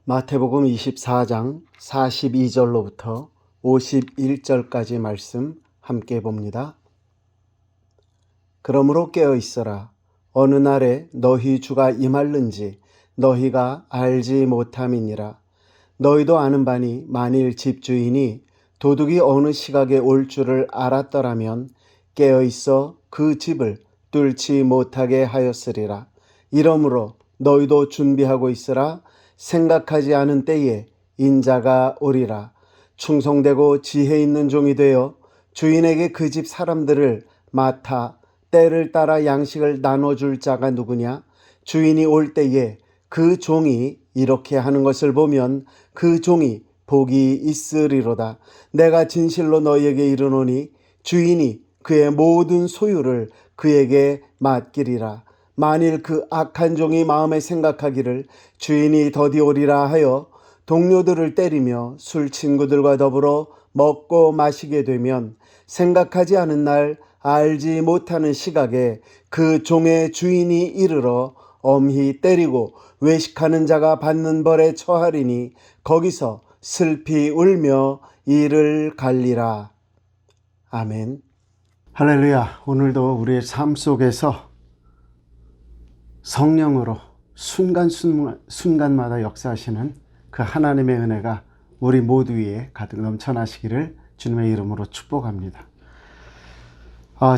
마태복음 24장 42절로부터 51절까지 말씀 함께 봅니다. 그러므로 깨어 있어라. 어느 날에 너희 주가 임할는지 너희가 알지 못함이니라. 너희도 아는 바니 만일 집주인이 도둑이 어느 시각에 올 줄을 알았더라면 깨어 있어 그 집을 뚫지 못하게 하였으리라. 이러므로 너희도 준비하고 있으라. 생각하지 않은 때에 인자가 오리라. 충성되고 지혜 있는 종이 되어 주인에게 그 집 사람들을 맡아 때를 따라 양식을 나눠줄 자가 누구냐? 주인이 올 때에 그 종이 이렇게 하는 것을 보면 그 종이 복이 있으리로다. 내가 진실로 너희에게 이르노니 주인이 그의 모든 소유를 그에게 맡기리라. 만일 그 악한 종이 마음에 생각하기를 주인이 더디 오리라 하여 동료들을 때리며 술 친구들과 더불어 먹고 마시게 되면 생각하지 않은 날 알지 못하는 시각에 그 종의 주인이 이르러 엄히 때리고 외식하는 자가 받는 벌에 처하리니 거기서 슬피 울며 이를 갈리라. 아멘. 할렐루야. 오늘도 우리의 삶 속에서 성령으로 순간마다 역사하시는 그 하나님의 은혜가 우리 모두 위에 가득 넘쳐나시기를 주님의 이름으로 축복합니다.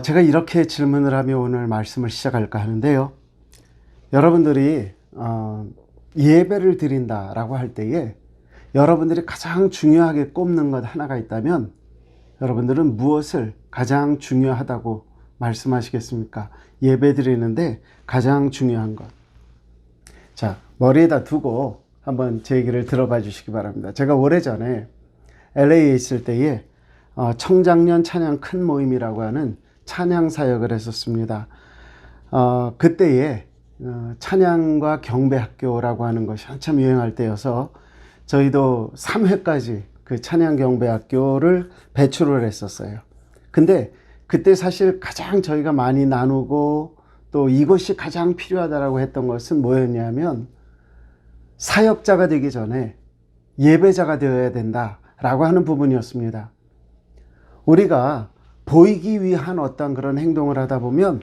제가 이렇게 질문을 하며 오늘 말씀을 시작할까 하는데요. 여러분들이 예배를 드린다라고 할 때에 여러분들이 가장 중요하게 꼽는 것 하나가 있다면 여러분들은 무엇을 가장 중요하다고 말씀하시겠습니까? 예배 드리는데 가장 중요한 것. 자, 머리에다 두고 한번 제 얘기를 들어봐 주시기 바랍니다. 제가 오래전에 LA에 있을 때에 청장년 찬양 큰 모임이라고 하는 찬양 사역을 했었습니다. 그때에 찬양과 경배학교라고 하는 것이 한참 유행할 때여서 저희도 3회까지 그 찬양 경배학교를 배출을 했었어요. 근데 그때 사실 가장 저희가 많이 나누고 또 이것이 가장 필요하다라고 했던 것은 뭐였냐면 사역자가 되기 전에 예배자가 되어야 된다라고 하는 부분이었습니다. 우리가 보이기 위한 어떤 그런 행동을 하다 보면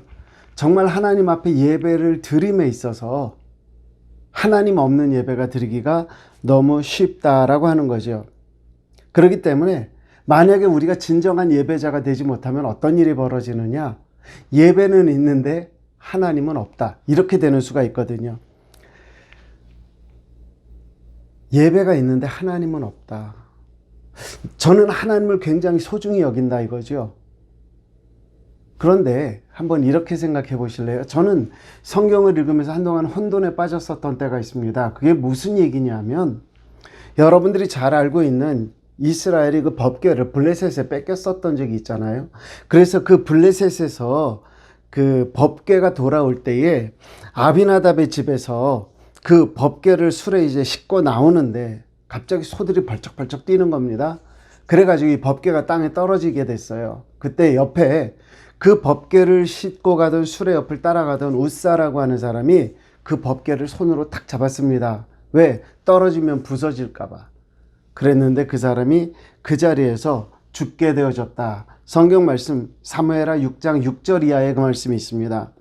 정말 하나님 앞에 예배를 드림에 있어서 하나님 없는 예배가 드리기가 너무 쉽다라고 하는 거죠. 그렇기 때문에 만약에 우리가 진정한 예배자가 되지 못하면 어떤 일이 벌어지느냐? 예배는 있는데 하나님은 없다. 이렇게 되는 수가 있거든요. 예배가 있는데 하나님은 없다. 저는 하나님을 굉장히 소중히 여긴다 이거죠. 그런데 한번 이렇게 생각해 보실래요? 저는 성경을 읽으면서 한동안 혼돈에 빠졌었던 때가 있습니다. 그게 무슨 얘기냐면 여러분들이 잘 알고 있는 이스라엘이 그 법궤를 블레셋에 뺏겼었던 적이 있잖아요. 그래서 그 블레셋에서 그 법궤가 돌아올 때에 아비나답의 집에서 그 법궤를 술에 이제 싣고 나오는데 갑자기 소들이 벌쩍벌쩍 뛰는 겁니다. 그래가지고 이 법궤가 땅에 떨어지게 됐어요. 그때 옆에 그 법궤를 싣고 가던 술의 옆을 따라가던 웃사라고 하는 사람이 그 법궤를 손으로 탁 잡았습니다. 왜? 떨어지면 부서질까봐. 그랬는데 그 사람이 그 자리에서 죽게 되어졌다. 성경 말씀 사무엘하 6장 6절 이하에 그 말씀이 있습니다.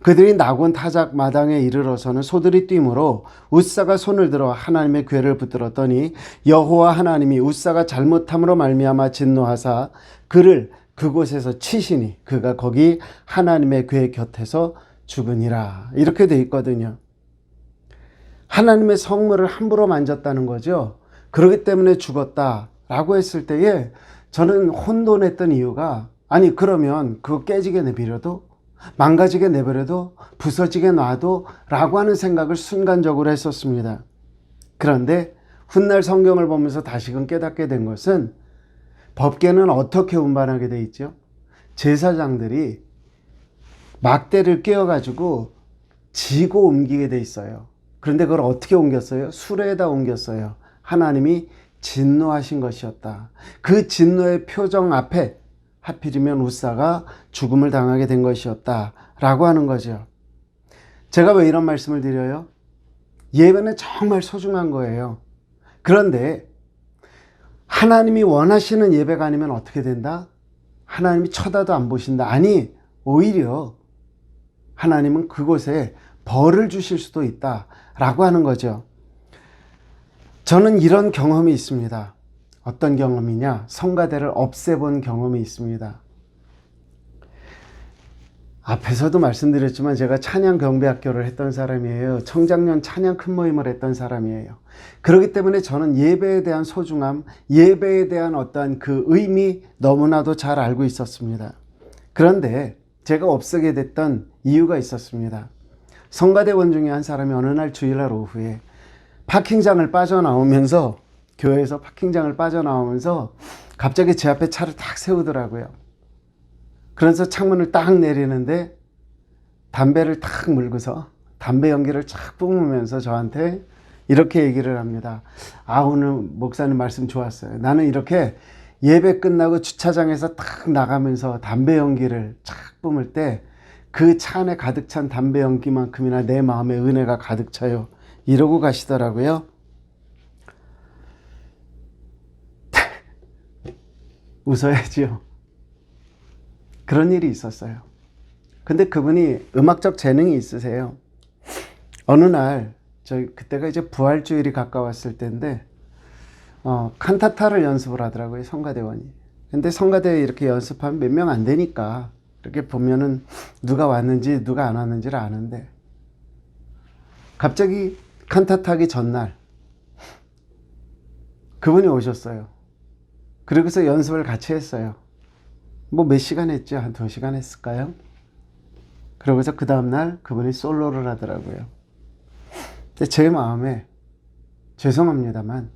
그들이 나곤 타작 마당에 이르러서는 소들이 뛰므로 웃사가 손을 들어 하나님의 궤를 붙들었더니 여호와 하나님이 웃사가 잘못함으로 말미암아 진노하사 그를 그곳에서 치시니 그가 거기 하나님의 궤 곁에서 죽으니라. 이렇게 돼 있거든요. 하나님의 성물을 함부로 만졌다는 거죠. 그렇기 때문에 죽었다라고 했을 때에 저는 혼돈했던 이유가 아니 그러면 그거 깨지게 내버려도 망가지게 내버려도 부서지게 놔도 라고 하는 생각을 순간적으로 했었습니다. 그런데 훗날 성경을 보면서 다시금 깨닫게 된 것은 법궤는 어떻게 운반하게 돼 있죠? 제사장들이 막대를 끼워가지고 지고 옮기게 돼 있어요. 그런데 그걸 어떻게 옮겼어요? 수레에다 옮겼어요. 하나님이 진노하신 것이었다. 그 진노의 표정 앞에 하필이면 웃사가 죽음을 당하게 된 것이었다 라고 하는 거죠. 제가 왜 이런 말씀을 드려요? 예배는 정말 소중한 거예요. 그런데 하나님이 원하시는 예배가 아니면 어떻게 된다? 하나님이 쳐다도 안 보신다. 아니, 오히려 하나님은 그곳에 벌을 주실 수도 있다라고 하는 거죠. 저는 이런 경험이 있습니다. 어떤 경험이냐? 성가대를 없애본 경험이 있습니다. 앞에서도 말씀드렸지만 제가 찬양 경배학교를 했던 사람이에요. 청장년 찬양 큰 모임을 했던 사람이에요. 그렇기 때문에 저는 예배에 대한 소중함, 예배에 대한 어떠한 그 의미 너무나도 잘 알고 있었습니다. 그런데 제가 없애게 됐던 이유가 있었습니다. 성가대원 중에 한 사람이 어느 날 주일날 오후에 파킹장을 빠져나오면서, 교회에서 파킹장을 빠져나오면서 갑자기 제 앞에 차를 딱 세우더라고요. 그래서 창문을 딱 내리는데 담배를 딱 물고서 담배 연기를 쫙 뿜으면서 저한테 이렇게 얘기를 합니다. 오늘 목사님 말씀 좋았어요. 나는 이렇게 예배 끝나고 주차장에서 딱 나가면서 담배 연기를 쫙 뿜을 때 그 차 안에 가득 찬 담배 연기만큼이나 내 마음에 은혜가 가득 차요. 이러고 가시더라고요. 웃어야지요. 그런 일이 있었어요. 근데 그분이 음악적 재능이 있으세요. 어느 날, 그때가 이제 부활주일이 가까웠을 때인데, 칸타타를 연습을 하더라고요, 성가대원이. 근데 성가대 이렇게 연습하면 몇 명 안 되니까, 이렇게 보면은 누가 왔는지 누가 안 왔는지를 아는데, 갑자기 칸타타 하기 전날, 그분이 오셨어요. 그러고서 연습을 같이 했어요. 뭐 몇 시간 했죠? 한 2시간 했을까요? 그러고서 그 다음날 그분이 솔로를 하더라고요. 근데 제 마음에 죄송합니다만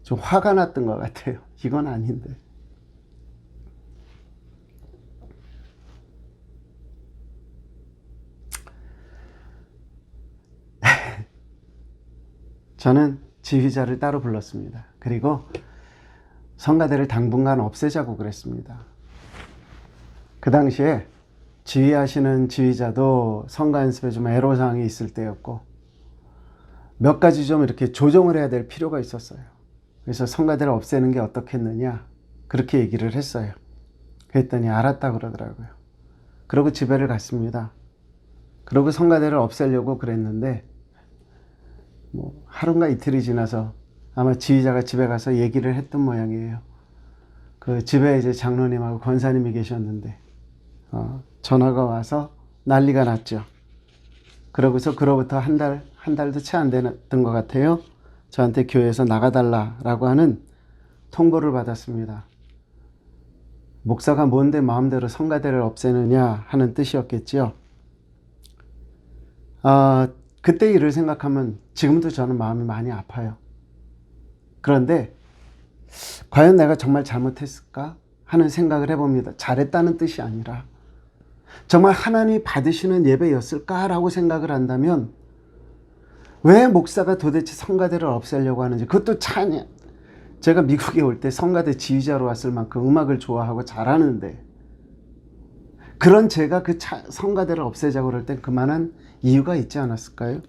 좀 화가 났던 것 같아요. 이건 아닌데. 저는 지휘자를 따로 불렀습니다. 그리고 성가대를 당분간 없애자고 그랬습니다. 그 당시에 지휘하시는 지휘자도 성가 연습에 좀 애로사항이 있을 때였고 몇 가지 좀 이렇게 조정을 해야 될 필요가 있었어요. 그래서 성가대를 없애는 게 어떻겠느냐 그렇게 얘기를 했어요. 그랬더니 알았다 그러더라고요. 그러고 집에를 갔습니다. 그러고 성가대를 없애려고 그랬는데 뭐 하루인가 이틀이 지나서 아마 지휘자가 집에 가서 얘기를 했던 모양이에요. 그 집에 이제 장로님하고 권사님이 계셨는데 전화가 와서 난리가 났죠. 그러고서 그로부터 한 달도 채 안 됐던 것 같아요. 저한테 교회에서 나가달라라고 하는 통보를 받았습니다. 목사가 뭔데 마음대로 성가대를 없애느냐 하는 뜻이었겠죠. 그때 일을 생각하면 지금도 저는 마음이 많이 아파요. 그런데 과연 내가 정말 잘못했을까 하는 생각을 해봅니다. 잘했다는 뜻이 아니라 정말 하나님이 받으시는 예배였을까라고 생각을 한다면 왜 목사가 도대체 성가대를 없애려고 하는지, 그것도 찬양. 제가 미국에 올 때 성가대 지휘자로 왔을 만큼 음악을 좋아하고 잘하는데 그런 제가 그 성가대를 없애자고 그럴 땐 그만한 이유가 있지 않았을까요?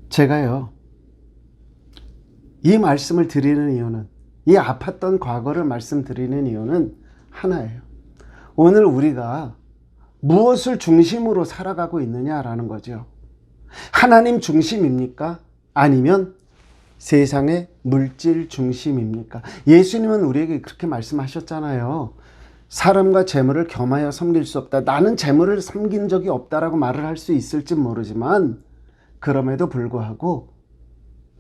제가요, 이 말씀을 드리는 이유는, 이 아팠던 과거를 말씀드리는 이유는 하나예요. 오늘 우리가 무엇을 중심으로 살아가고 있느냐라는 거죠. 하나님 중심입니까? 아니면 세상의 물질 중심입니까? 예수님은 우리에게 그렇게 말씀하셨잖아요. 사람과 재물을 겸하여 섬길 수 없다. 나는 재물을 섬긴 적이 없다라고 말을 할 수 있을지 모르지만 그럼에도 불구하고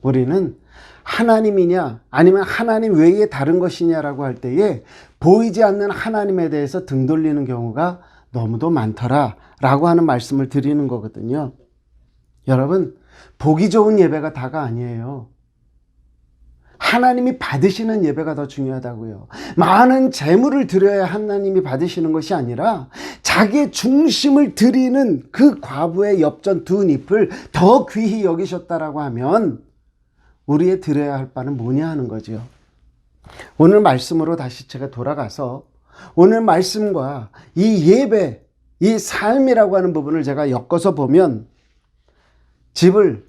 우리는 하나님이냐 아니면 하나님 외에 다른 것이냐라고 할 때에 보이지 않는 하나님에 대해서 등 돌리는 경우가 너무도 많더라 라고 하는 말씀을 드리는 거거든요. 여러분, 보기 좋은 예배가 다가 아니에요. 하나님이 받으시는 예배가 더 중요하다고요. 많은 재물을 드려야 하나님이 받으시는 것이 아니라 자기의 중심을 드리는 그 과부의 엽전 2잎을 더 귀히 여기셨다라고 하면 우리의 드려야 할 바는 뭐냐 하는 거죠. 오늘 말씀으로 다시 제가 돌아가서 오늘 말씀과 이 예배, 이 삶이라고 하는 부분을 제가 엮어서 보면 집을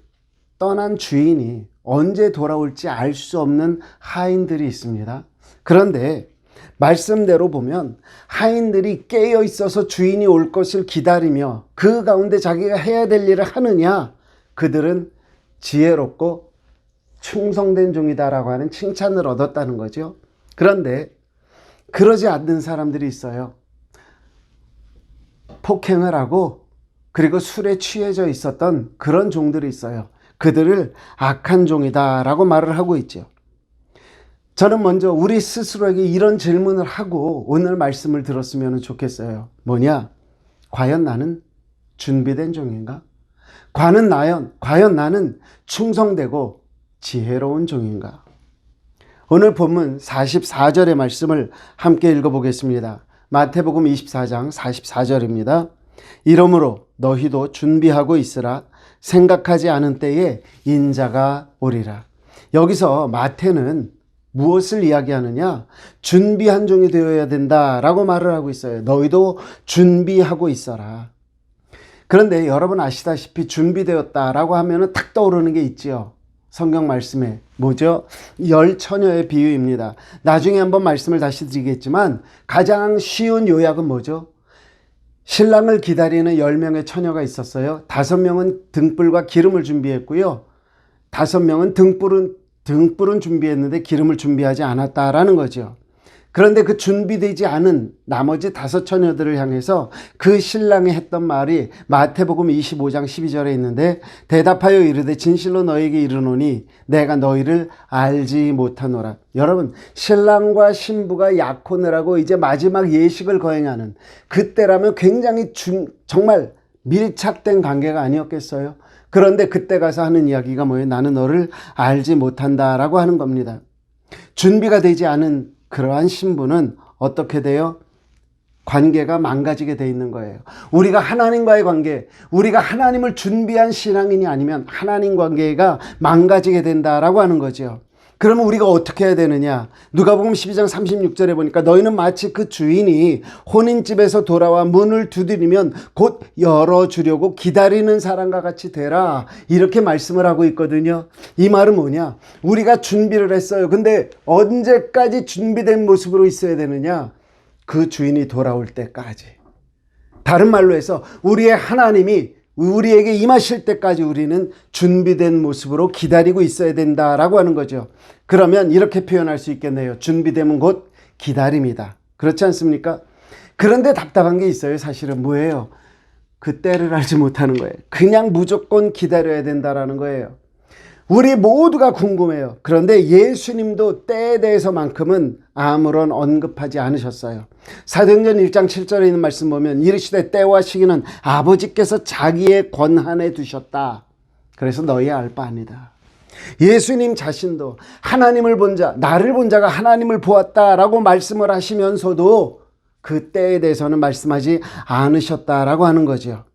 떠난 주인이 언제 돌아올지 알 수 없는 하인들이 있습니다. 그런데 말씀대로 보면 하인들이 깨어 있어서 주인이 올 것을 기다리며 그 가운데 자기가 해야 될 일을 하느냐, 그들은 지혜롭고 충성된 종이다라고 하는 칭찬을 얻었다는 거죠. 그런데 그러지 않는 사람들이 있어요. 폭행을 하고 그리고 술에 취해져 있었던 그런 종들이 있어요. 그들을 악한 종이다라고 말을 하고 있죠. 저는 먼저 우리 스스로에게 이런 질문을 하고 오늘 말씀을 들었으면 좋겠어요. 뭐냐? 과연 나는 준비된 종인가? 과연 나는 충성되고 지혜로운 종인가? 오늘 본문 44절의 말씀을 함께 읽어보겠습니다. 마태복음 24장 44절입니다. 이러므로 너희도 준비하고 있으라. 생각하지 않은 때에 인자가 오리라. 여기서 마태는 무엇을 이야기하느냐? 준비한 종이 되어야 된다라고 말을 하고 있어요. 너희도 준비하고 있어라. 그런데 여러분 아시다시피 준비되었다라고 하면은 탁 떠오르는 게 있지요. 성경 말씀에 뭐죠? 열 처녀의 비유입니다. 나중에 한번 말씀을 다시 드리겠지만 가장 쉬운 요약은 뭐죠? 신랑을 기다리는 10명의 처녀가 있었어요. 5명은 등불과 기름을 준비했고요. 5명은 등불은 준비했는데 기름을 준비하지 않았다라는 거죠. 그런데 그 준비되지 않은 나머지 5 처녀들을 향해서 그 신랑이 했던 말이 마태복음 25장 12절에 있는데, 대답하여 이르되 진실로 너에게 이르노니 내가 너희를 알지 못하노라. 여러분, 신랑과 신부가 약혼을 하고 이제 마지막 예식을 거행하는 그때라면 굉장히 정말 밀착된 관계가 아니었겠어요? 그런데 그때 가서 하는 이야기가 뭐예요? 나는 너를 알지 못한다라고 하는 겁니다. 준비가 되지 않은 그러한 신부는 어떻게 돼요? 관계가 망가지게 돼 있는 거예요. 우리가 하나님과의 관계, 우리가 하나님을 준비한 신앙인이 아니면 하나님 관계가 망가지게 된다라고 하는 거죠. 그러면 우리가 어떻게 해야 되느냐? 누가복음 12장 36절에 보니까 너희는 마치 그 주인이 혼인집에서 돌아와 문을 두드리면 곧 열어주려고 기다리는 사람과 같이 되라, 이렇게 말씀을 하고 있거든요. 이 말은 뭐냐? 우리가 준비를 했어요. 근데 언제까지 준비된 모습으로 있어야 되느냐? 그 주인이 돌아올 때까지. 다른 말로 해서 우리의 하나님이 우리에게 임하실 때까지 우리는 준비된 모습으로 기다리고 있어야 된다라고 하는 거죠. 그러면 이렇게 표현할 수 있겠네요. 준비되면 곧 기다림이다. 그렇지 않습니까? 그런데 답답한 게 있어요. 사실은 뭐예요? 그 때를 알지 못하는 거예요. 그냥 무조건 기다려야 된다라는 거예요. 우리 모두가 궁금해요. 그런데 예수님도 때에 대해서만큼은 아무런 언급하지 않으셨어요. 사도행전 1장 7절에 있는 말씀 보면 이르시되 때와 시기는 아버지께서 자기의 권한에 두셨다. 그래서 너희 알 바 아니다. 예수님 자신도 하나님을 본 자, 나를 본 자가 하나님을 보았다라고 말씀을 하시면서도 그 때에 대해서는 말씀하지 않으셨다라고 하는 거죠.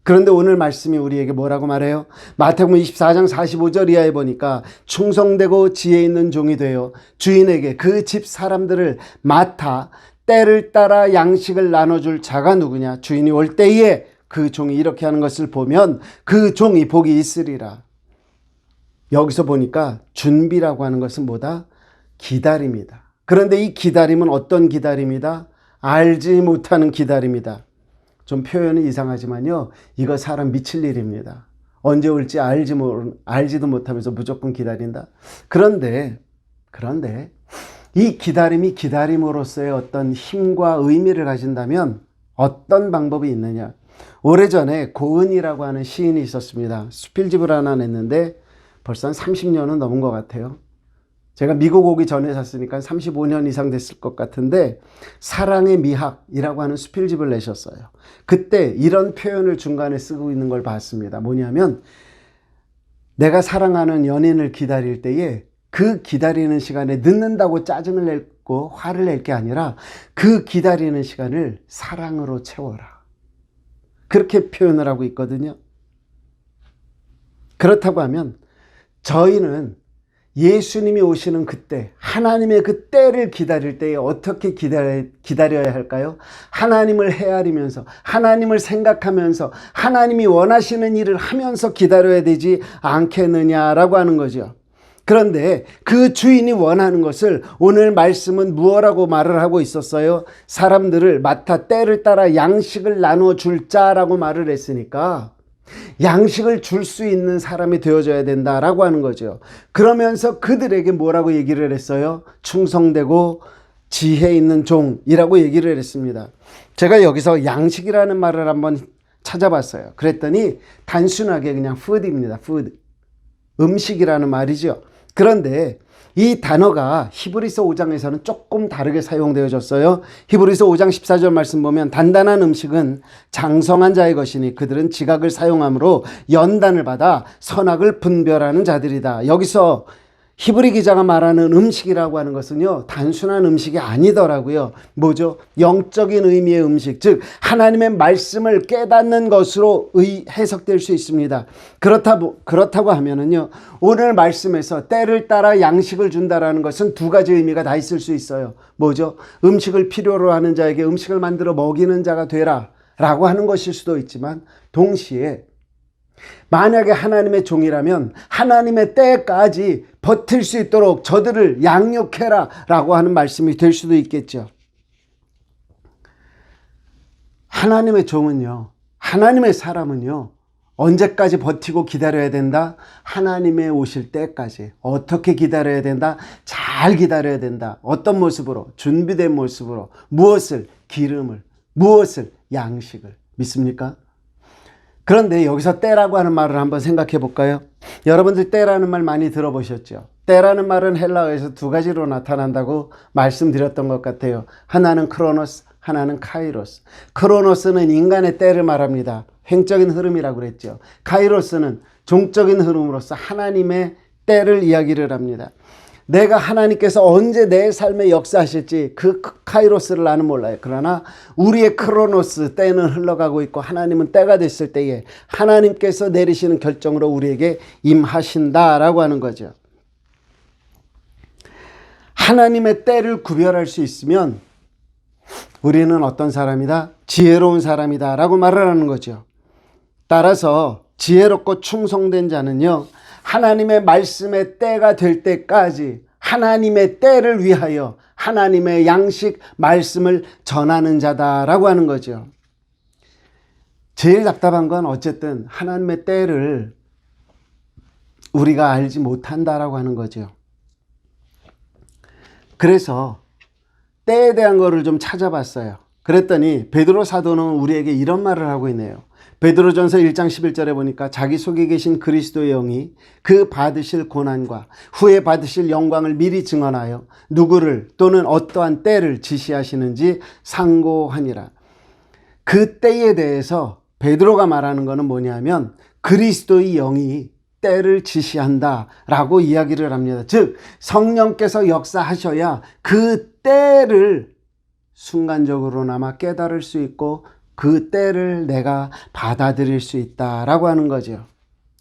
그런데 오늘 말씀이 우리에게 뭐라고 말해요? 마태복음 24장 45절 이하에 보니까 충성되고 지혜 있는 종이 되어 주인에게 그 집 사람들을 맡아 때를 따라 양식을 나눠줄 자가 누구냐? 주인이 올 때에 그 종이 이렇게 하는 것을 보면 그 종이 복이 있으리라. 여기서 보니까 준비라고 하는 것은 뭐다? 기다림이다. 그런데 이 기다림은 어떤 기다림이다? 알지 못하는 기다림이다. 좀 표현이 이상하지만요, 이거 사람 미칠 일입니다. 언제 올지 알지도 못하면서 무조건 기다린다. 그런데 이 기다림이 기다림으로서의 어떤 힘과 의미를 가진다면 어떤 방법이 있느냐? 오래전에 고은이라고 하는 시인이 있었습니다. 수필집을 하나 냈는데 벌써 한 30년은 넘은 것 같아요. 제가 미국 오기 전에 샀으니까 35년 이상 됐을 것 같은데 사랑의 미학이라고 하는 수필집을 내셨어요. 그때 이런 표현을 중간에 쓰고 있는 걸 봤습니다. 뭐냐면 내가 사랑하는 연인을 기다릴 때에 그 기다리는 시간에 늦는다고 짜증을 내고 화를 낼 게 아니라 그 기다리는 시간을 사랑으로 채워라. 그렇게 표현을 하고 있거든요. 그렇다고 하면 저희는 예수님이 오시는 그때, 하나님의 그 때를 기다릴 때에 어떻게 기다려야 할까요? 하나님을 헤아리면서, 하나님을 생각하면서, 하나님이 원하시는 일을 하면서 기다려야 되지 않겠느냐라고 하는 거죠. 그런데 그 주인이 원하는 것을 오늘 말씀은 무엇라고 말을 하고 있었어요? 사람들을 맡아 때를 따라 양식을 나누어 줄 자라고 말을 했으니까 양식을 줄 수 있는 사람이 되어줘야 된다라고 하는 거죠. 그러면서 그들에게 뭐라고 얘기를 했어요? 충성되고 지혜 있는 종이라고 얘기를 했습니다. 제가 여기서 양식이라는 말을 한번 찾아봤어요. 그랬더니 단순하게 그냥 food입니다. food. 음식이라는 말이죠. 그런데 이 단어가 히브리서 5장에서는 조금 다르게 사용되어졌어요. 히브리서 5장 14절 말씀 보면 단단한 음식은 장성한 자의 것이니 그들은 지각을 사용함으로 연단을 받아 선악을 분별하는 자들이다. 여기서 히브리 기자가 말하는 음식이라고 하는 것은요, 단순한 음식이 아니더라고요. 뭐죠? 영적인 의미의 음식, 즉 하나님의 말씀을 깨닫는 것으로 해석될 수 있습니다. 그렇다고 하면은요, 오늘 말씀에서 때를 따라 양식을 준다라는 것은 두 가지 의미가 다 있을 수 있어요. 뭐죠? 음식을 필요로 하는 자에게 음식을 만들어 먹이는 자가 되라 라고 하는 것일 수도 있지만, 동시에 만약에 하나님의 종이라면 하나님의 때까지 버틸 수 있도록 저들을 양육해라 라고 하는 말씀이 될 수도 있겠죠. 하나님의 종은요, 하나님의 사람은요, 언제까지 버티고 기다려야 된다? 하나님의 오실 때까지. 어떻게 기다려야 된다? 잘 기다려야 된다. 어떤 모습으로? 준비된 모습으로. 무엇을? 기름을. 무엇을? 양식을. 믿습니까? 그런데 여기서 때라고 하는 말을 한번 생각해 볼까요? 여러분들 때라는 말 많이 들어보셨죠? 때라는 말은 헬라어에서 두 가지로 나타난다고 말씀드렸던 것 같아요. 하나는 크로노스, 하나는 카이로스. 크로노스는 인간의 때를 말합니다. 횡적인 흐름이라고 그랬죠. 카이로스는 종적인 흐름으로서 하나님의 때를 이야기를 합니다. 내가 하나님께서 언제 내 삶에 역사하실지 그 카이로스를 나는 몰라요. 그러나 우리의 크로노스 때는 흘러가고 있고 하나님은 때가 됐을 때에 하나님께서 내리시는 결정으로 우리에게 임하신다라고 하는 거죠. 하나님의 때를 구별할 수 있으면 우리는 어떤 사람이다? 지혜로운 사람이다 라고 말을 하는 거죠. 따라서 지혜롭고 충성된 자는요, 하나님의 말씀의 때가 될 때까지 하나님의 때를 위하여 하나님의 양식 말씀을 전하는 자다라고 하는 거죠. 제일 답답한 건 어쨌든 하나님의 때를 우리가 알지 못한다라고 하는 거죠. 그래서 때에 대한 거를 좀 찾아봤어요. 그랬더니 베드로 사도는 우리에게 이런 말을 하고 있네요. 베드로전서 1장 11절에 보니까 자기 속에 계신 그리스도의 영이 그 받으실 고난과 후에 받으실 영광을 미리 증언하여 누구를 또는 어떠한 때를 지시하시는지 상고하니라. 그 때에 대해서 베드로가 말하는 것은 뭐냐면 그리스도의 영이 때를 지시한다라고 이야기를 합니다. 즉 성령께서 역사하셔야 그 때를 순간적으로나마 깨달을 수 있고 그 때를 내가 받아들일 수 있다라고 하는 거죠.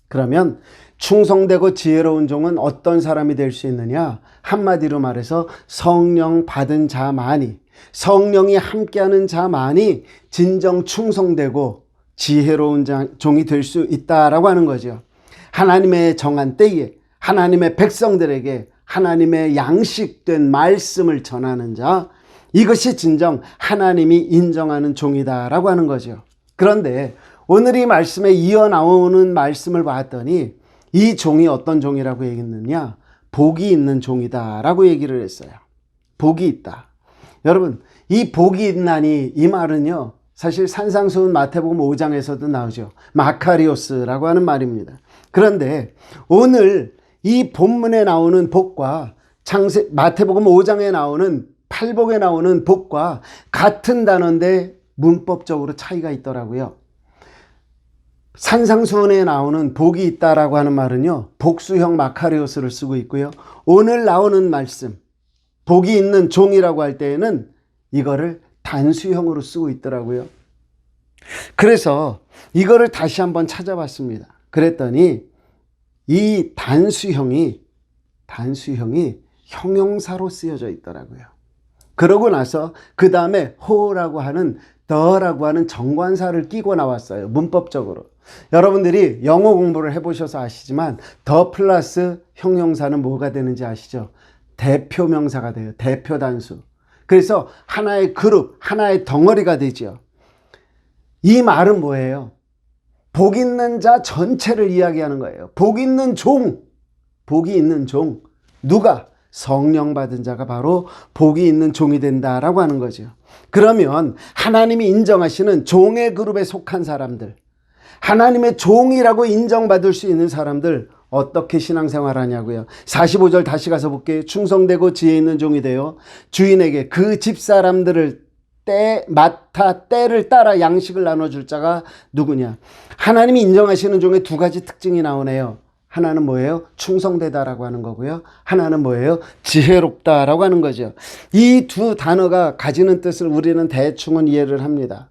그러면 충성되고 지혜로운 종은 어떤 사람이 될 수 있느냐? 한마디로 말해서 성령 받은 자만이, 성령이 함께하는 자만이 진정 충성되고 지혜로운 종이 될 수 있다라고 하는 거죠. 하나님의 정한 때에 하나님의 백성들에게 하나님의 양식된 말씀을 전하는 자, 이것이 진정 하나님이 인정하는 종이다라고 하는 거죠. 그런데 오늘 이 말씀에 이어 나오는 말씀을 봤더니 이 종이 어떤 종이라고 얘기했느냐? 복이 있는 종이다라고 얘기를 했어요. 복이 있다. 여러분, 이 복이 있나니 이 말은요, 사실 산상수훈 마태복음 5장에서도 나오죠. 마카리오스라고 하는 말입니다. 그런데 오늘 이 본문에 나오는 복과 마태복음 5장에 나오는 팔복에 나오는 복과 같은 단어인데 문법적으로 차이가 있더라고요. 산상수훈에 나오는 복이 있다라고 하는 말은요, 복수형 마카리오스를 쓰고 있고요. 오늘 나오는 말씀, 복이 있는 종이라고 할 때에는 이거를 단수형으로 쓰고 있더라고요. 그래서 이거를 다시 한번 찾아봤습니다. 그랬더니 이 단수형이 단수형이 형용사로 쓰여져 있더라고요. 그러고 나서 그 다음에 호라고 하는 더라고 하는 정관사를 끼고 나왔어요. 문법적으로. 여러분들이 영어 공부를 해보셔서 아시지만 더 플러스 형용사는 뭐가 되는지 아시죠? 대표명사가 돼요. 대표 단수. 그래서 하나의 그룹, 하나의 덩어리가 되죠. 이 말은 뭐예요? 복 있는 자 전체를 이야기하는 거예요. 복 있는 종, 복이 있는 종. 누가? 성령 받은 자가 바로 복이 있는 종이 된다라고 하는 거죠. 그러면 하나님이 인정하시는 종의 그룹에 속한 사람들, 하나님의 종이라고 인정받을 수 있는 사람들 어떻게 신앙생활 하냐고요. 45절 다시 가서 볼게요. 충성되고 지혜 있는 종이 되어 주인에게 그 집사람들을 때를 따라 양식을 나눠줄 자가 누구냐. 하나님이 인정하시는 종의 두 가지 특징이 나오네요. 하나는 뭐예요? 충성되다라고 하는 거고요. 하나는 뭐예요? 지혜롭다라고 하는 거죠. 이 두 단어가 가지는 뜻을 우리는 대충은 이해를 합니다.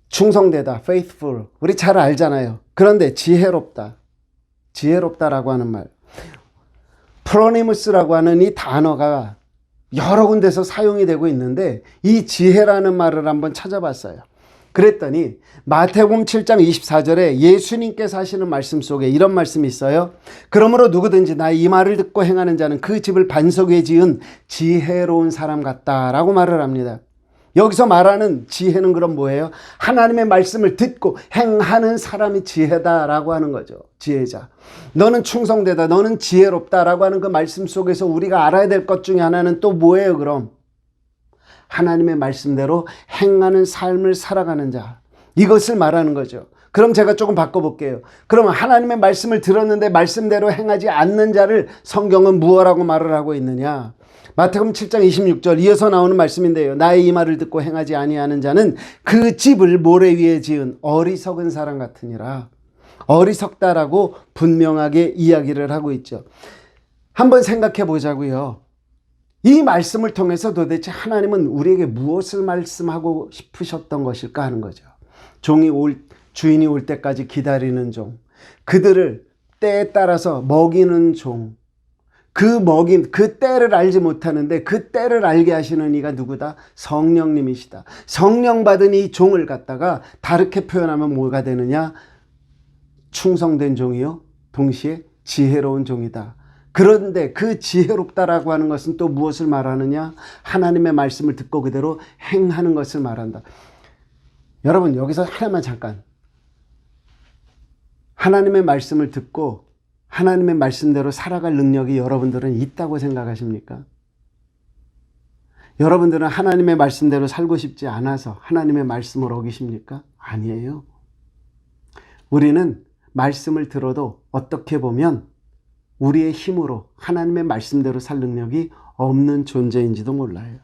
충성되다, faithful. 우리 잘 알잖아요. 그런데 지혜롭다라고 하는 말. 프로니무스라고 하는 이 단어가 여러 군데서 사용이 되고 있는데 이 지혜라는 말을 한번 찾아봤어요. 그랬더니 마태복음 7장 24절에 예수님께서 하시는 말씀 속에 이런 말씀이 있어요. 그러므로 누구든지 나의 이 말을 듣고 행하는 자는 그 집을 반석 위에 지은 지혜로운 사람 같다라고 말을 합니다. 여기서 말하는 지혜는 그럼 뭐예요? 하나님의 말씀을 듣고 행하는 사람이 지혜다라고 하는 거죠. 지혜자. 너는 충성되다, 너는 지혜롭다라고 하는 그 말씀 속에서 우리가 알아야 될 것 중에 하나는 또 뭐예요 그럼? 하나님의 말씀대로 행하는 삶을 살아가는 자. 이것을 말하는 거죠. 그럼 제가 조금 바꿔볼게요. 그러면 하나님의 말씀을 들었는데 말씀대로 행하지 않는 자를 성경은 무엇라고 말을 하고 있느냐? 마태복음 7장 26절 이어서 나오는 말씀인데요. 나의 이 말을 듣고 행하지 아니하는 자는 그 집을 모래 위에 지은 어리석은 사람 같으니라. 어리석다라고 분명하게 이야기를 하고 있죠. 한번 생각해 보자고요. 이 말씀을 통해서 도대체 하나님은 우리에게 무엇을 말씀하고 싶으셨던 것일까 하는 거죠. 주인이 올 때까지 기다리는 종, 그들을 때에 따라서 먹이는 종, 그 때를 알지 못하는데 그 때를 알게 하시는 이가 누구다? 성령님이시다. 성령 받은 이 종을 갖다가 다르게 표현하면 뭐가 되느냐? 충성된 종이요, 동시에 지혜로운 종이다. 그런데 그 지혜롭다라고 하는 것은 또 무엇을 말하느냐? 하나님의 말씀을 듣고 그대로 행하는 것을 말한다. 여러분 여기서 하나만 잠깐. 하나님의 말씀을 듣고 하나님의 말씀대로 살아갈 능력이 여러분들은 있다고 생각하십니까? 여러분들은 하나님의 말씀대로 살고 싶지 않아서 하나님의 말씀을 어기십니까? 아니에요. 우리는 말씀을 들어도 어떻게 보면 우리의 힘으로 하나님의 말씀대로 살 능력이 없는 존재인지도 몰라요.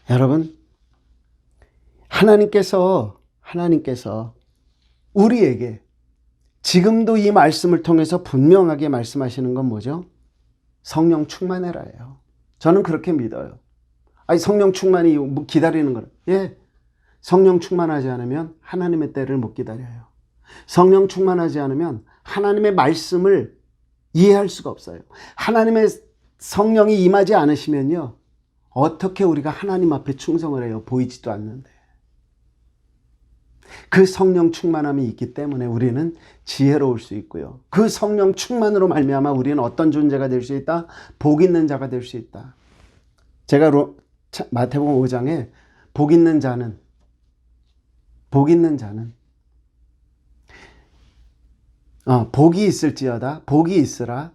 여러분, 하나님께서 우리에게 지금도 이 말씀을 통해서 분명하게 말씀하시는 건 뭐죠? 성령 충만해라예요. 저는 그렇게 믿어요. 아니 성령 충만이 기다리는 거는, 예, 성령 충만하지 않으면 하나님의 때를 못 기다려요. 성령 충만하지 않으면 하나님의 말씀을 이해할 수가 없어요. 하나님의 성령이 임하지 않으시면요, 어떻게 우리가 하나님 앞에 충성을 해요? 보이지도 않는데. 그 성령 충만함이 있기 때문에 우리는 지혜로울 수 있고요. 그 성령 충만으로 말미암아 우리는 어떤 존재가 될 수 있다? 복 있는 자가 될 수 있다. 제가 마태복음 5장에 복 있는 자는 복이 있을지어다, 복이 있으라.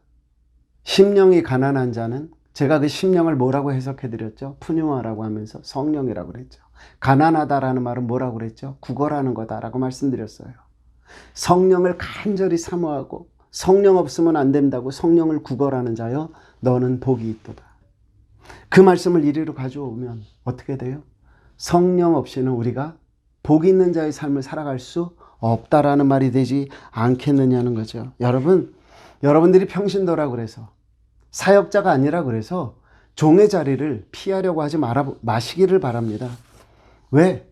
심령이 가난한 자는, 제가 그 심령을 뭐라고 해석해 드렸죠? 푸뉴아라고 하면서 성령이라고 그랬죠. 가난하다라는 말은 뭐라고 그랬죠? 구걸하는 거다라고 말씀드렸어요. 성령을 간절히 사모하고 성령 없으면 안 된다고 성령을 구걸하는 자여 너는 복이 있도다. 그 말씀을 이리로 가져오면 어떻게 돼요? 성령 없이는 우리가 복 있는 자의 삶을 살아갈 수 없다라는 말이 되지 않겠느냐는 거죠. 여러분들이 평신도라고 그래서, 사역자가 아니라 그래서 종의 자리를 피하려고 하지 마시기를 바랍니다. 왜?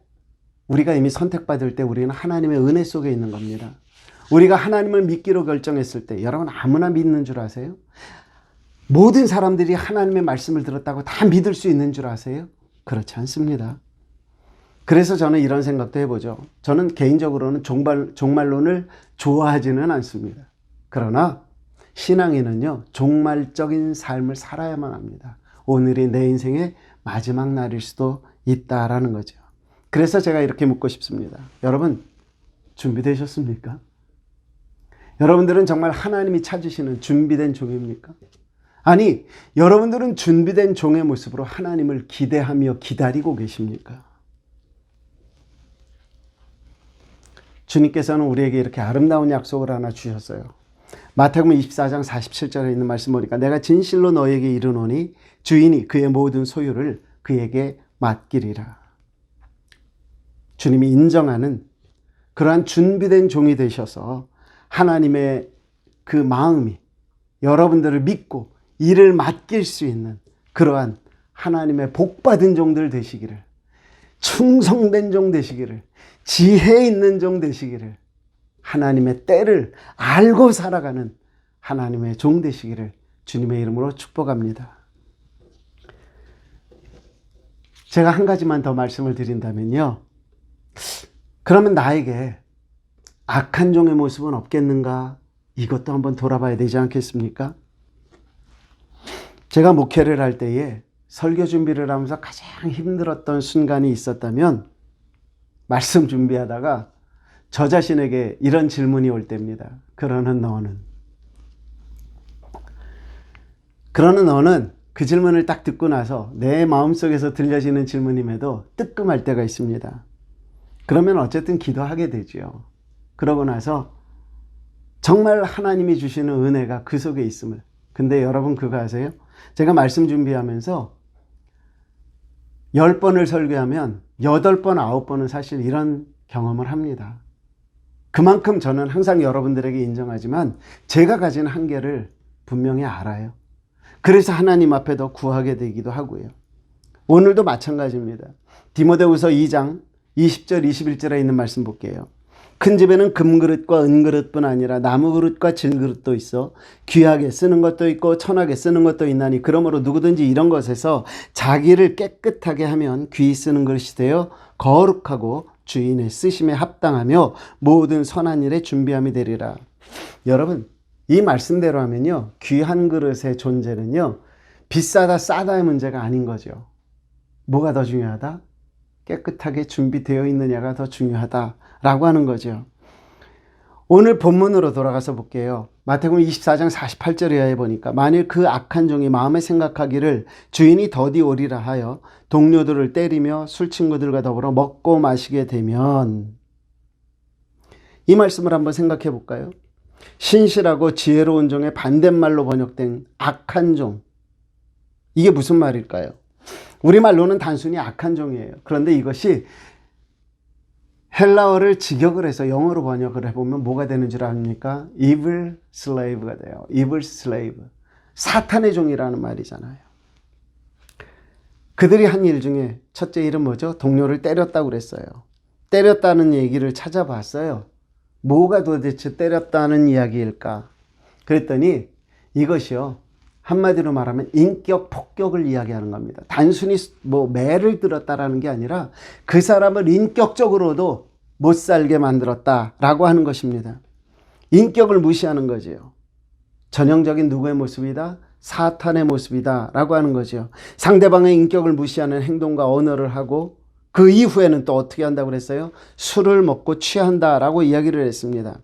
우리가 이미 선택받을 때 우리는 하나님의 은혜 속에 있는 겁니다. 우리가 하나님을 믿기로 결정했을 때 여러분 아무나 믿는 줄 아세요? 모든 사람들이 하나님의 말씀을 들었다고 다 믿을 수 있는 줄 아세요? 그렇지 않습니다. 그래서 저는 이런 생각도 해보죠. 저는 개인적으로는 종말론을 좋아하지는 않습니다. 그러나 신앙인은요, 종말적인 삶을 살아야만 합니다. 오늘이 내 인생의 마지막 날일 수도 있다라는 거죠. 그래서 제가 이렇게 묻고 싶습니다. 여러분, 준비되셨습니까? 여러분들은 정말 하나님이 찾으시는 준비된 종입니까? 아니, 여러분들은 준비된 종의 모습으로 하나님을 기대하며 기다리고 계십니까? 주님께서는 우리에게 이렇게 아름다운 약속을 하나 주셨어요. 마태복음 24장 47절에 있는 말씀 보니까 내가 진실로 너에게 이르노니 주인이 그의 모든 소유를 그에게 맡기리라. 주님이 인정하는 그러한 준비된 종이 되셔서 하나님의 그 마음이 여러분들을 믿고 일을 맡길 수 있는 그러한 하나님의 복받은 종들 되시기를, 충성된 종 되시기를, 지혜 있는 종 되시기를, 하나님의 때를 알고 살아가는 하나님의 종 되시기를 주님의 이름으로 축복합니다. 제가 한 가지만 더 말씀을 드린다면요, 그러면 나에게 악한 종의 모습은 없겠는가? 이것도 한번 돌아봐야 되지 않겠습니까? 제가 목회를 할 때에 설교 준비를 하면서 가장 힘들었던 순간이 있었다면 말씀 준비하다가 저 자신에게 이런 질문이 올 때입니다. 그러는 너는 그 질문을 딱 듣고 나서 내 마음속에서 들려지는 질문임에도 뜨끔할 때가 있습니다. 그러면 어쨌든 기도하게 되죠. 그러고 나서 정말 하나님이 주시는 은혜가 그 속에 있음을. 근데 여러분 그거 아세요? 제가 말씀 준비하면서 10번을 설교하면 8번, 9번은 사실 이런 경험을 합니다. 그만큼 저는 항상 여러분들에게 인정하지만 제가 가진 한계를 분명히 알아요. 그래서 하나님 앞에 더 구하게 되기도 하고요. 오늘도 마찬가지입니다. 디모데후서 2장 20절 21절에 있는 말씀 볼게요. 큰 집에는 금그릇과 은그릇뿐 아니라 나무그릇과 질그릇도 있어 귀하게 쓰는 것도 있고 천하게 쓰는 것도 있나니 그러므로 누구든지 이런 것에서 자기를 깨끗하게 하면 귀히 쓰는 그릇이 되어 거룩하고 주인의 쓰심에 합당하며 모든 선한 일에 준비함이 되리라. 여러분, 이 말씀대로 하면요, 귀한 그릇의 존재는요, 비싸다 싸다의 문제가 아닌 거죠. 뭐가 더 중요하다? 깨끗하게 준비되어 있느냐가 더 중요하다라고 하는 거죠. 오늘 본문으로 돌아가서 볼게요. 마태복음 24장 48절에 보니까 만일 그 악한 종이 마음에 생각하기를 주인이 더디 오리라 하여 동료들을 때리며 술 친구들과 더불어 먹고 마시게 되면, 이 말씀을 한번 생각해 볼까요? 신실하고 지혜로운 종의 반대말로 번역된 악한 종, 이게 무슨 말일까요? 우리말로는 단순히 악한 종이에요. 그런데 이것이 헬라어를 직역을 해서 영어로 번역을 해보면 뭐가 되는 줄 아십니까? Evil slave가 돼요. Evil slave. 사탄의 종이라는 말이잖아요. 그들이 한 일 중에 첫째 일은 뭐죠? 동료를 때렸다고 그랬어요. 때렸다는 얘기를 찾아봤어요. 뭐가 도대체 때렸다는 이야기일까? 그랬더니 이것이요, 한마디로 말하면 인격 폭격을 이야기하는 겁니다. 단순히 매를 들었다라는 게 아니라 그 사람을 인격적으로도 못 살게 만들었다라고 하는 것입니다. 인격을 무시하는 거지요. 전형적인 누구의 모습이다? 사탄의 모습이다 라고 하는 거죠. 상대방의 인격을 무시하는 행동과 언어를 하고 그 이후에는 또 어떻게 한다고 그랬어요? 술을 먹고 취한다라고 이야기를 했습니다.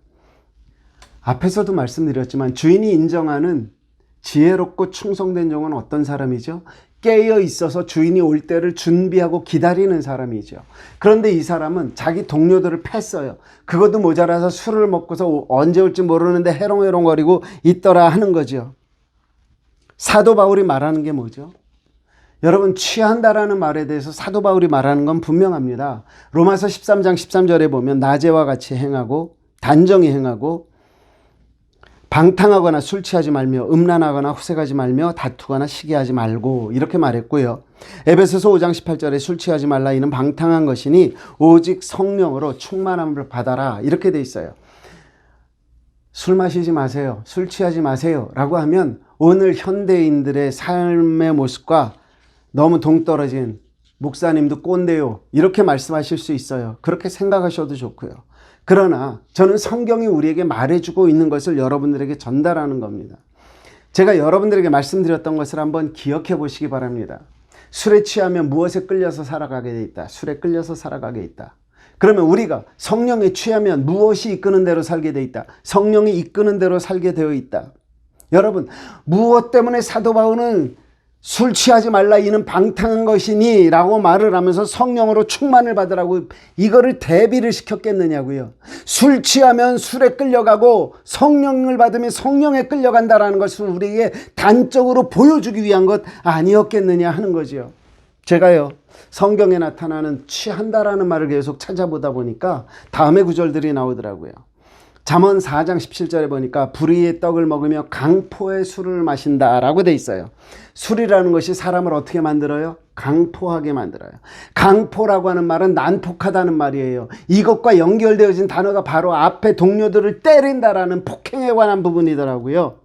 앞에서도 말씀드렸지만 주인이 인정하는 지혜롭고 충성된 종은 어떤 사람이죠? 깨어 있어서 주인이 올 때를 준비하고 기다리는 사람이죠. 그런데 이 사람은 자기 동료들을 팼어요. 그것도 모자라서 술을 먹고서 언제 올지 모르는데 해롱해롱거리고 있더라 하는 거죠. 사도 바울이 말하는 게 뭐죠? 여러분, 취한다라는 말에 대해서 사도 바울이 말하는 건 분명합니다. 로마서 13장 13절에 보면 낮에와 같이 행하고 단정히 행하고 방탕하거나 술 취하지 말며 음란하거나 후색하지 말며 다투거나 시기하지 말고, 이렇게 말했고요. 에베소서 5장 18절에 술 취하지 말라 이는 방탕한 것이니 오직 성령으로 충만함을 받아라, 이렇게 돼 있어요. 술 마시지 마세요. 술 취하지 마세요. 라고 하면 오늘 현대인들의 삶의 모습과 너무 동떨어진 목사님도 꼰대요. 이렇게 말씀하실 수 있어요. 그렇게 생각하셔도 좋고요. 그러나 저는 성경이 우리에게 말해주고 있는 것을 여러분들에게 전달하는 겁니다. 제가 여러분들에게 말씀드렸던 것을 한번 기억해 보시기 바랍니다. 술에 취하면 무엇에 끌려서 살아가게 돼 있다. 술에 끌려서 살아가게 있다. 그러면 우리가 성령에 취하면 무엇이 이끄는 대로 살게 돼 있다. 성령이 이끄는 대로 살게 되어 있다. 여러분, 무엇 때문에 사도 바울은 술 취하지 말라 이는 방탕한 것이니 라고 말을 하면서 성령으로 충만을 받으라고 이거를 대비를 시켰겠느냐고요. 술 취하면 술에 끌려가고 성령을 받으면 성령에 끌려간다라는 것을 우리에게 단적으로 보여주기 위한 것 아니었겠느냐 하는 거죠. 제가요, 성경에 나타나는 취한다라는 말을 계속 찾아보다 보니까 다음의 구절들이 나오더라고요. 잠언 4장 17절에 보니까 불의의 떡을 먹으며 강포의 술을 마신다라고 돼 있어요. 술이라는 것이 사람을 어떻게 만들어요? 강포하게 만들어요. 강포라고 하는 말은 난폭하다는 말이에요. 이것과 연결되어진 단어가 바로 앞에 동료들을 때린다라는 폭행에 관한 부분이더라고요.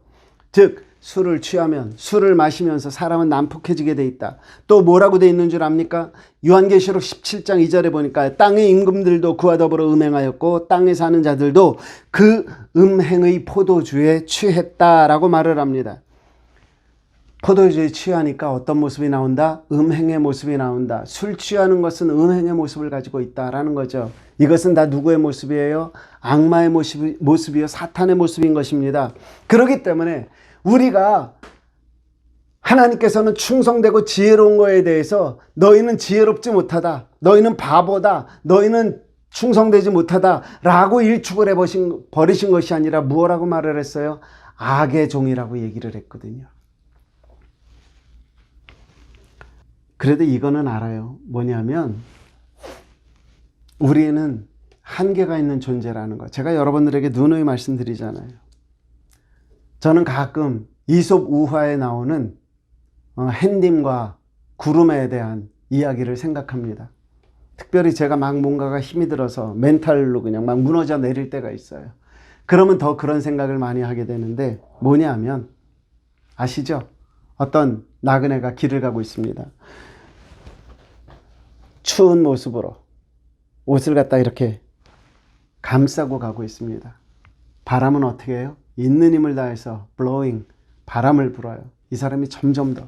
즉 술을 취하면, 술을 마시면서 사람은 난폭해지게 돼 있다. 또 뭐라고 돼 있는 줄 압니까? 요한계시록 17장 2절에 보니까 땅의 임금들도 그와 더불어 음행하였고 땅에 사는 자들도 그 음행의 포도주에 취했다라고 말을 합니다. 포도주에 취하니까 어떤 모습이 나온다? 음행의 모습이 나온다. 술 취하는 것은 음행의 모습을 가지고 있다라는 거죠. 이것은 다 누구의 모습이에요? 악마의 모습이요, 사탄의 모습인 것입니다. 그렇기 때문에 우리가 하나님께서는 충성되고 지혜로운 거에 대해서 너희는 지혜롭지 못하다, 너희는 바보다, 너희는 충성되지 못하다 라고 일축을 버리신 것이 아니라 무엇라고 말을 했어요? 악의 종이라고 얘기를 했거든요. 그래도 이거는 알아요. 뭐냐면 우리는 한계가 있는 존재라는 거. 제가 여러분들에게 누누이 말씀드리잖아요. 저는 가끔 이솝 우화에 나오는 햇님과 구름에 대한 이야기를 생각합니다. 특별히 제가 막 뭔가가 힘이 들어서 멘탈로 그냥 막 무너져 내릴 때가 있어요. 그러면 더 그런 생각을 많이 하게 되는데 뭐냐면 아시죠? 어떤 나그네가 길을 가고 있습니다. 추운 모습으로 옷을 갖다 이렇게 감싸고 가고 있습니다. 바람은 어떻게 해요? 있는 힘을 다해서 blowing, 바람을 불어요. 이 사람이 점점 더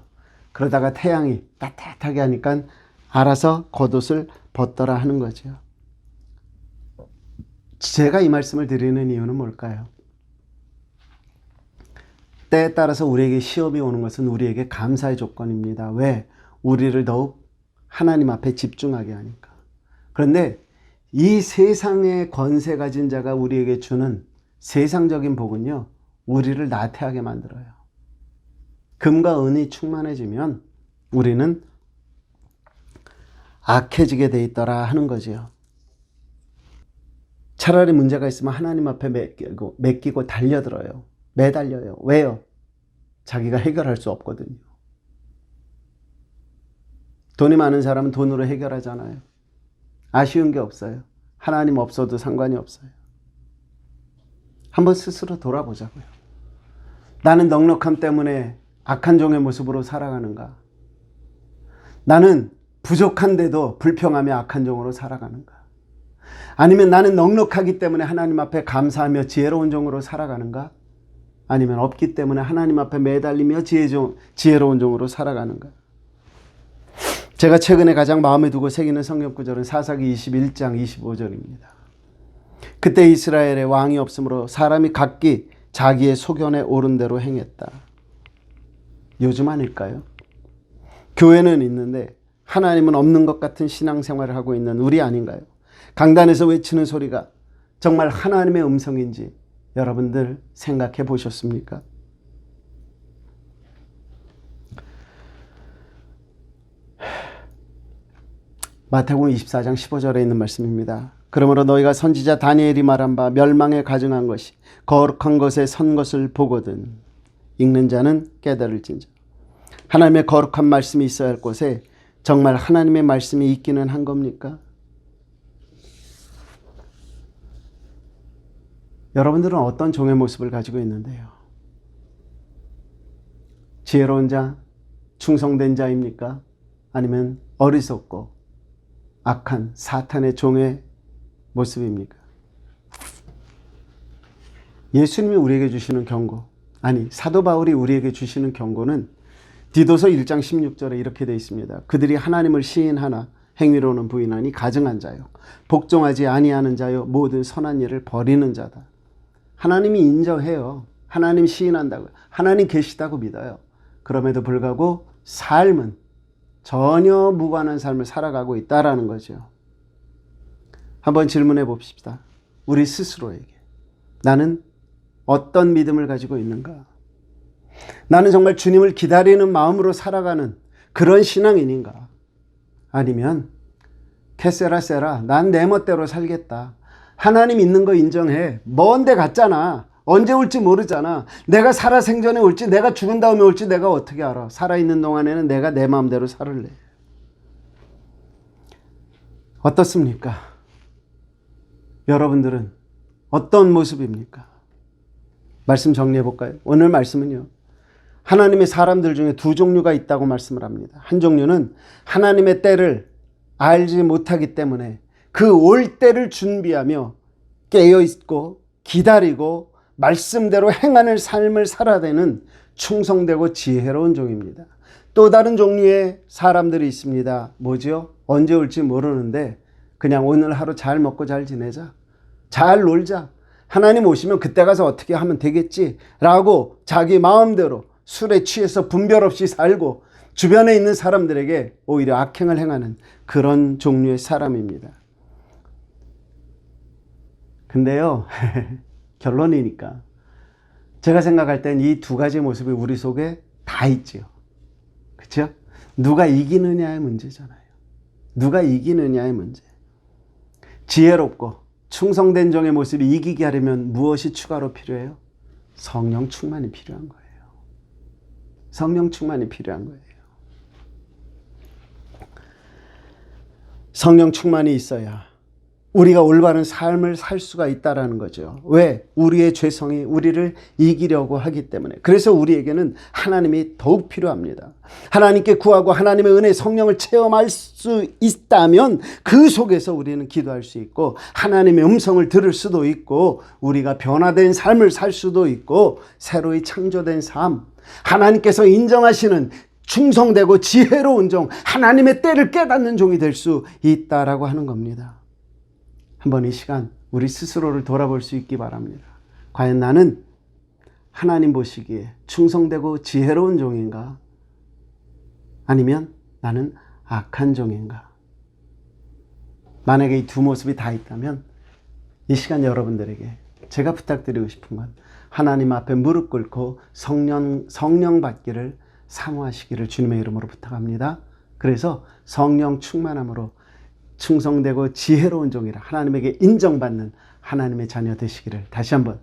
그러다가 태양이 따뜻하게 하니까 알아서 겉옷을 벗더라 하는 거죠. 제가 이 말씀을 드리는 이유는 뭘까요? 때에 따라서 우리에게 시험이 오는 것은 우리에게 감사의 조건입니다. 왜? 우리를 더욱 하나님 앞에 집중하게 하니까. 그런데 이 세상의 권세 가진 자가 우리에게 주는 세상적인 복은요, 우리를 나태하게 만들어요. 금과 은이 충만해지면 우리는 악해지게 돼 있더라 하는 거지요. 차라리 문제가 있으면 하나님 앞에 맡기고 달려들어요. 매달려요. 왜요? 자기가 해결할 수 없거든요. 돈이 많은 사람은 돈으로 해결하잖아요. 아쉬운 게 없어요. 하나님 없어도 상관이 없어요. 한번 스스로 돌아보자고요. 나는 넉넉함 때문에 악한 종의 모습으로 살아가는가? 나는 부족한데도 불평하며 악한 종으로 살아가는가? 아니면 나는 넉넉하기 때문에 하나님 앞에 감사하며 지혜로운 종으로 살아가는가? 아니면 없기 때문에 하나님 앞에 매달리며 지혜로운 종으로 살아가는가? 제가 최근에 가장 마음에 두고 새기는 성경 구절은 사사기 21장 25절입니다. 그때 이스라엘에 왕이 없으므로 사람이 각기 자기의 소견에 오른 대로 행했다. 요즘 아닐까요? 교회는 있는데 하나님은 없는 것 같은 신앙생활을 하고 있는 우리 아닌가요? 강단에서 외치는 소리가 정말 하나님의 음성인지 여러분들 생각해 보셨습니까? 마태복음 24장 15절에 있는 말씀입니다. 그러므로 너희가 선지자 다니엘이 말한 바 멸망에 가증한 것이 거룩한 것에 선 것을 보거든 읽는 자는 깨달을진저. 하나님의 거룩한 말씀이 있어야 할 곳에 정말 하나님의 말씀이 있기는 한 겁니까? 여러분들은 어떤 종의 모습을 가지고 있는데요? 지혜로운 자, 충성된 자입니까? 아니면 어리석고 악한 사탄의 종의 모습입니까? 예수님이 우리에게 주시는 경고, 아니 사도 바울이 우리에게 주시는 경고는 디도서 1장 16절에 이렇게 되어 있습니다. 그들이 하나님을 시인하나 행위로는 부인하니 가증한 자요, 복종하지 아니하는 자요, 모든 선한 일을 버리는 자다. 하나님이 인정해요. 하나님 시인한다고요. 하나님 계시다고 믿어요. 그럼에도 불구하고 삶은 전혀 무관한 삶을 살아가고 있다라는 거죠. 한번 질문해 봅시다. 우리 스스로에게 나는 어떤 믿음을 가지고 있는가? 나는 정말 주님을 기다리는 마음으로 살아가는 그런 신앙인인가? 아니면 캐세라세라, 난 내 멋대로 살겠다. 하나님 있는 거 인정해. 먼데 갔잖아. 언제 올지 모르잖아. 내가 살아생전에 올지, 내가 죽은 다음에 올지 내가 어떻게 알아? 살아있는 동안에는 내가 내 마음대로 살을래. 어떻습니까? 여러분들은 어떤 모습입니까? 말씀 정리해 볼까요? 오늘 말씀은요, 하나님의 사람들 중에 두 종류가 있다고 말씀을 합니다. 한 종류는 하나님의 때를 알지 못하기 때문에 그 올 때를 준비하며 깨어있고 기다리고 말씀대로 행하는 삶을 살아내는 충성되고 지혜로운 종입니다. 또 다른 종류의 사람들이 있습니다. 뭐죠? 언제 올지 모르는데 그냥 오늘 하루 잘 먹고 잘 지내자, 잘 놀자, 하나님 오시면 그때 가서 어떻게 하면 되겠지 라고 자기 마음대로 술에 취해서 분별 없이 살고 주변에 있는 사람들에게 오히려 악행을 행하는 그런 종류의 사람입니다. 근데요, 결론이니까 제가 생각할 땐 이 두 가지 모습이 우리 속에 다 있지요. 그렇죠? 누가 이기느냐의 문제잖아요. 누가 이기느냐의 문제. 지혜롭고 충성된 종의 모습이 이기게 하려면 무엇이 추가로 필요해요? 성령 충만이 필요한 거예요. 성령 충만이 필요한 거예요. 성령 충만이 있어야 우리가 올바른 삶을 살 수가 있다라는 거죠. 왜? 우리의 죄성이 우리를 이기려고 하기 때문에. 그래서 우리에게는 하나님이 더욱 필요합니다. 하나님께 구하고 하나님의 은혜, 성령을 체험할 수 있다면 그 속에서 우리는 기도할 수 있고 하나님의 음성을 들을 수도 있고 우리가 변화된 삶을 살 수도 있고 새로이 창조된 삶, 하나님께서 인정하시는 충성되고 지혜로운 종, 하나님의 때를 깨닫는 종이 될 수 있다라고 하는 겁니다. 한번 이 시간 우리 스스로를 돌아볼 수 있기 바랍니다. 과연 나는 하나님 보시기에 충성되고 지혜로운 종인가? 아니면 나는 악한 종인가? 만약에 이 두 모습이 다 있다면 이 시간 여러분들에게 제가 부탁드리고 싶은 건 하나님 앞에 무릎 꿇고 성령 받기를 사모하시기를 주님의 이름으로 부탁합니다. 그래서 성령 충만함으로 충성되고 지혜로운 종이라 하나님에게 인정받는 하나님의 자녀 되시기를 다시 한번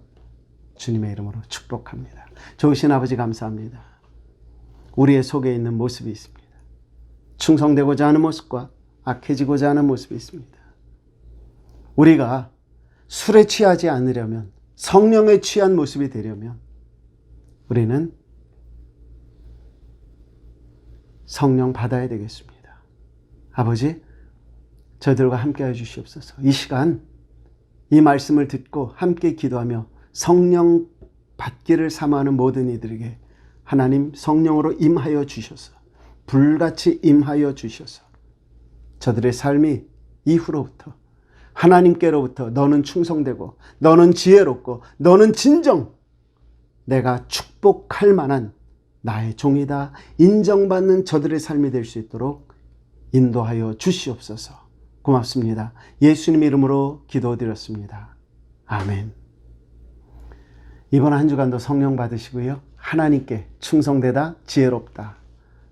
주님의 이름으로 축복합니다. 좋으신 아버지 감사합니다. 우리의 속에 있는 모습이 있습니다. 충성되고자 하는 모습과 악해지고자 하는 모습이 있습니다. 우리가 술에 취하지 않으려면, 성령에 취한 모습이 되려면 우리는 성령 받아야 되겠습니다. 아버지, 저희들과 함께 해 주시옵소서. 이 시간 이 말씀을 듣고 함께 기도하며 성령 받기를 사모하는 모든 이들에게 하나님 성령으로 임하여 주셔서, 불같이 임하여 주셔서 저들의 삶이 이후로부터 하나님께로부터 너는 충성되고 너는 지혜롭고 너는 진정 내가 축복할 만한 나의 종이다 인정받는 저들의 삶이 될 수 있도록 인도하여 주시옵소서. 고맙습니다. 예수님 이름으로 기도드렸습니다. 아멘. 이번 한 주간도 성령 받으시고요. 하나님께 충성되다, 지혜롭다.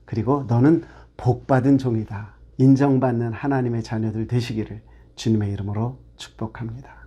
그리고 너는 복받은 종이다. 인정받는 하나님의 자녀들 되시기를 주님의 이름으로 축복합니다.